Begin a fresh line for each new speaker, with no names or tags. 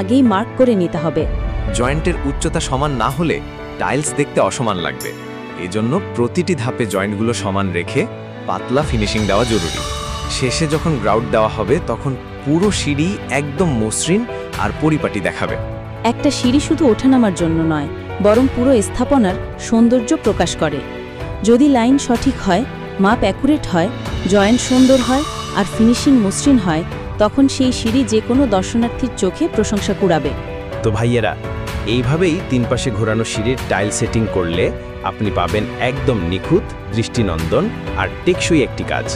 আগেই মার্ক করে নিতে হবে।
জয়েন্টের উচ্চতা সমান না হলে টাইলস দেখতে অসমান লাগবে। এজন্য প্রতিটি ধাপে জয়েন্টগুলো সমান রেখে পাতলা ফিনিশিং দেওয়া জরুরি। শেষে যখন গ্রাউট দেওয়া হবে তখন পুরো সিঁড়ি একদম মসৃণ আর পরিপাটি দেখাবে।
একটা সিঁড়ি শুধু ওঠানামার জন্য নয়, বরং পুরো স্থাপনার সৌন্দর্য প্রকাশ করে। যদি লাইন সঠিক হয়, মাপ অ্যাকুরেট হয়, জয়েন্ট সুন্দর হয় আর ফিনিশিং মসৃণ হয়, তখন সেই সিঁড়ি যে কোনো দর্শনার্থীর চোখে প্রশংসা কুড়াবে।
তো ভাইয়েরা, এইভাবেই 3 পাশে ঘোরানো সিঁড়ির টাইল সেটিং করলে আপনি পাবেন একদম নিখুঁত, দৃষ্টিনন্দন আর টেকসই একটি কাজ।